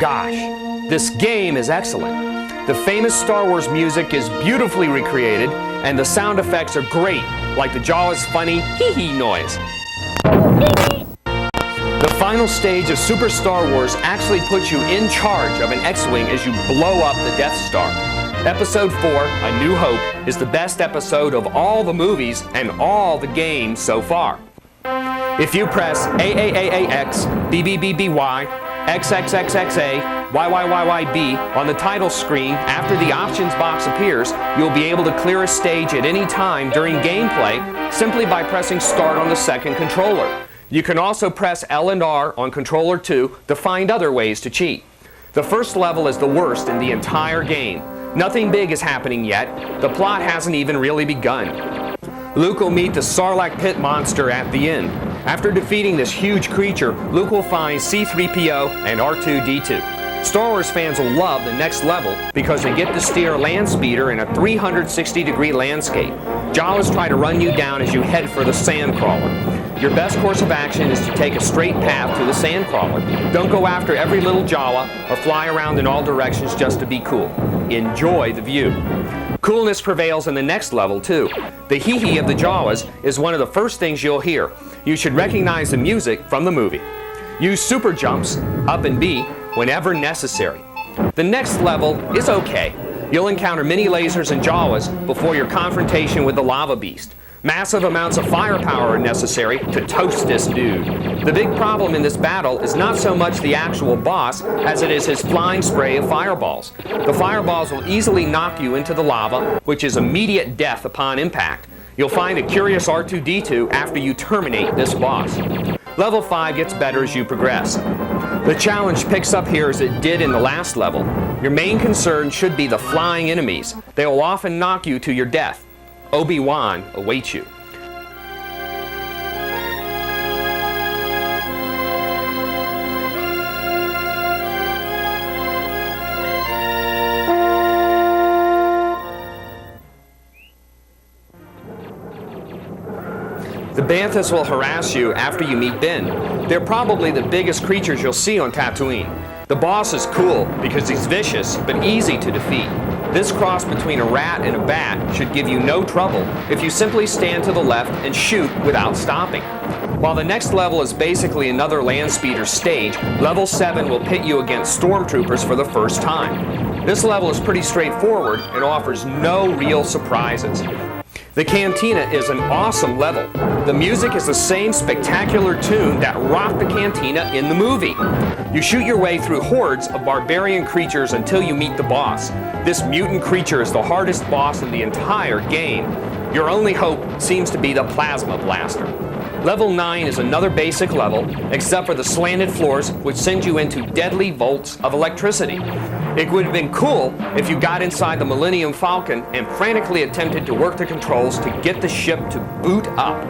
gosh, this game is excellent. The famous Star Wars music is beautifully recreated, and the sound effects are great, like the Jawa's funny hee-hee noise. The final stage of Super Star Wars actually puts you in charge of an X-Wing as you blow up the Death Star. Episode 4, A New Hope, is the best episode of all the movies and all the games so far. If you press AAAAX, BBBBY, XXXXA, YYYYB on the title screen after the options box appears, you'll be able to clear a stage at any time during gameplay simply by pressing start on the second controller. You can also press L and R on controller 2 to find other ways to cheat. The first level is the worst in the entire game. Nothing big is happening yet. The plot hasn't even really begun. Luke will meet the Sarlacc pit monster at the end. After defeating this huge creature, Luke will find C-3PO and R2-D2. Star Wars fans will love the next level because they get to steer a land speeder in a 360-degree landscape. Jawas try to run you down as you head for the sand crawler. Your best course of action is to take a straight path to the sand crawler. Don't go after every little Jawa or fly around in all directions just to be cool. Enjoy the view. Coolness prevails in the next level too. The hee-hee of the Jawas is one of the first things you'll hear. You should recognize the music from the movie. Use super jumps, up and B, whenever necessary. The next level is okay. You'll encounter mini lasers and Jawas before your confrontation with the lava beast. Massive amounts of firepower are necessary to toast this dude. The big problem in this battle is not so much the actual boss as it is his flying spray of fireballs. The fireballs will easily knock you into the lava, which is immediate death upon impact. You'll find a curious R2-D2 after you terminate this boss. Level 5 gets better as you progress. The challenge picks up here as it did in the last level. Your main concern should be the flying enemies. They will often knock you to your death. Obi-Wan awaits you. The Banthas will harass you after you meet Ben. They're probably the biggest creatures you'll see on Tatooine. The boss is cool because he's vicious but easy to defeat. This cross between a rat and a bat should give you no trouble if you simply stand to the left and shoot without stopping. While the next level is basically another land speeder stage, level 7 will pit you against stormtroopers for the first time. This level is pretty straightforward and offers no real surprises. The Cantina is an awesome level. The music is the same spectacular tune that rocked the Cantina in the movie. You shoot your way through hordes of barbarian creatures until you meet the boss. This mutant creature is the hardest boss in the entire game. Your only hope seems to be the plasma blaster. Level 9 is another basic level, except for the slanted floors which send you into deadly volts of electricity. It would have been cool if you got inside the Millennium Falcon and frantically attempted to work the controls to get the ship to boot up.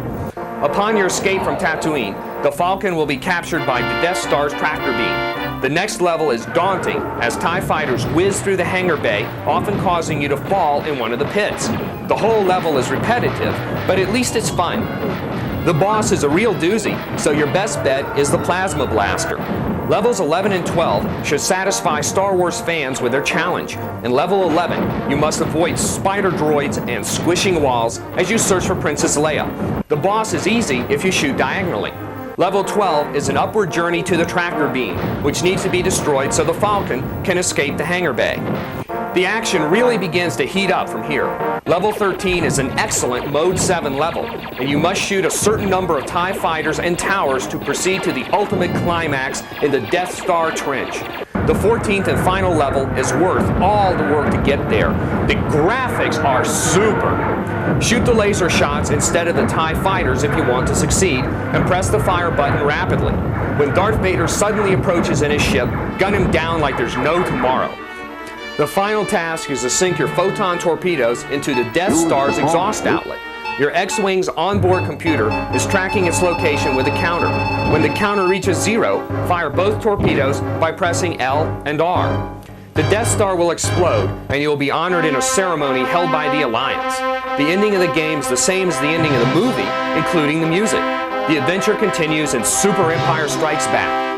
Upon your escape from Tatooine, the Falcon will be captured by the Death Star's tractor beam. The next level is daunting as TIE fighters whiz through the hangar bay, often causing you to fall in one of the pits. The whole level is repetitive, but at least it's fun. The boss is a real doozy, so your best bet is the Plasma Blaster. Levels 11 and 12 should satisfy Star Wars fans with their challenge. In level 11, you must avoid spider droids and squishing walls as you search for Princess Leia. The boss is easy if you shoot diagonally. Level 12 is an upward journey to the tractor beam, which needs to be destroyed so the Falcon can escape the hangar bay. The action really begins to heat up from here. Level 13 is an excellent Mode 7 level, and you must shoot a certain number of TIE fighters and towers to proceed to the ultimate climax in the Death Star Trench. The 14th and final level is worth all the work to get there. The graphics are super. Shoot the laser shots instead of the TIE fighters if you want to succeed, and press the fire button rapidly. When Darth Vader suddenly approaches in his ship, gun him down like there's no tomorrow. The final task is to sink your photon torpedoes into the Death Star's exhaust outlet. Your X-Wing's onboard computer is tracking its location with a counter. When the counter reaches 0, fire both torpedoes by pressing L and R. The Death Star will explode, and you will be honored in a ceremony held by the Alliance. The ending of the game is the same as the ending of the movie, including the music. The adventure continues in Super Empire Strikes Back.